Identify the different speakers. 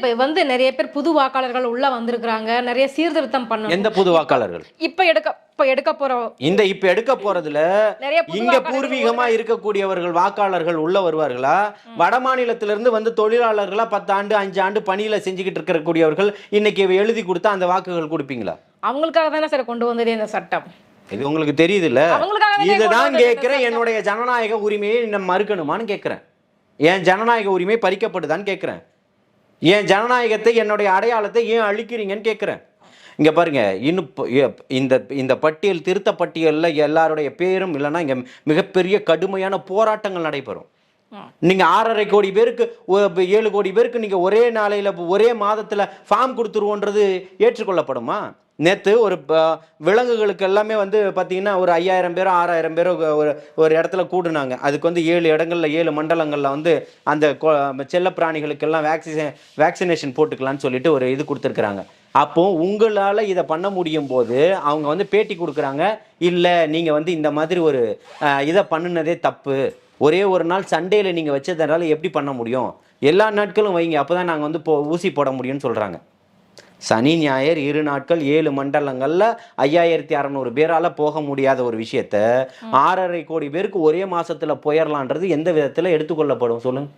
Speaker 1: இப்ப வந்து நிறைய பேர் புது வாக்காளர்கள் உள்ள வந்திருக்காங்க, நிறைய சீர்திருத்தம் பண்ணணும்.
Speaker 2: எந்த புது வாக்காளர்கள்?
Speaker 1: இப்ப எடுக்க போறோம்.
Speaker 2: இப்ப எடுக்க போறதுல
Speaker 1: நிறைய புது
Speaker 2: இங்க
Speaker 1: வாக்காளர்கள்
Speaker 2: பூர்வீகமா இருக்கக்கூடியவர்கள் வாக்காளர்கள் உள்ள வருவார்களா? வட மாநிலத்திலிருந்து வந்து தொழிலாளர்களா 10 ஆண்டு 5 ஆண்டு பணியில செஞ்சுக்கிட்டு இருக்கக்கூடியவர்கள் இன்னைக்கு எழுதி கொடுத்தா அந்த வாக்குகள் கொடுப்பீங்களா?
Speaker 1: அவங்களுக்காக தானே சார் கொண்டு வந்ததே இந்த சட்டம்.
Speaker 2: இது உங்களுக்கு தெரியுது இல்ல?
Speaker 1: அவங்களுக்காக தானே கொண்டு
Speaker 2: இதுதான்
Speaker 1: வந்தது இந்த
Speaker 2: கேட்கிறேன்.
Speaker 1: சட்டம்.
Speaker 2: என்னுடைய ஜனநாயக உரிமையை நம்ம மறுக்கணுமான்னு கேட்கிறேன். என் ஜனநாயக உரிமை பறிக்கப்படுதான்னு கேட்கிறேன். என் ஜனநாயகத்தை என்னுடைய அடையாளத்தை ஏன் அழிக்கிறீங்கன்னு கேட்கிறேன். இங்க பாருங்க, இன்னும் இந்த பட்டியல் திருத்த பட்டியலில் எல்லாருடைய பேரும் இல்லைன்னா இங்க மிகப்பெரிய கடுமையான போராட்டங்கள் நடைபெறும். நீங்க 6.5 கோடி பேருக்கு 7 கோடி பேருக்கு நீங்க ஒரே நாளையில ஒரே மாதத்துல ஃபார்ம் கொடுத்துருவோன்றது ஏற்றுக்கொள்ளப்படுமா? நேற்று ஒரு விலங்குகளுக்கு எல்லாமே வந்து பார்த்தீங்கன்னா ஒரு 5000 பேரோ 6000 பேரோ ஒரு இடத்துல கூடுனாங்க. அதுக்கு வந்து 7 இடங்கள்ல 7 மண்டலங்களில் வந்து அந்த செல்ல பிராணிகளுக்கெல்லாம் வேக்சினேஷன் போட்டுக்கலான்னு சொல்லிட்டு ஒரு இது கொடுத்துருக்குறாங்க. அப்போ உங்களால் இதை பண்ண முடியும் போது அவங்க வந்து பேட்டி கொடுக்குறாங்க, இல்லை நீங்கள் வந்து இந்த மாதிரி ஒரு இதை பண்ணினதே தப்பு, ஒரே ஒரு நாள் சண்டேல நீங்கள் வச்சதுனால எப்படி பண்ண முடியும், எல்லா நாட்களும் வைங்க அப்போ தான் நாங்கள் வந்து ஊசி போட முடியும்னு சொல்கிறாங்க. சனி ஞாயிறு 2 நாட்கள் 7 மண்டலங்களில் 5600 பேரால் போக முடியாத ஒரு விஷயத்த 6.5 கோடி பேருக்கு ஒரே மாசத்துல போயிடலான்றது எந்த விதத்தில் எடுத்துக்கொள்ளப்படும் சொல்லுங்க?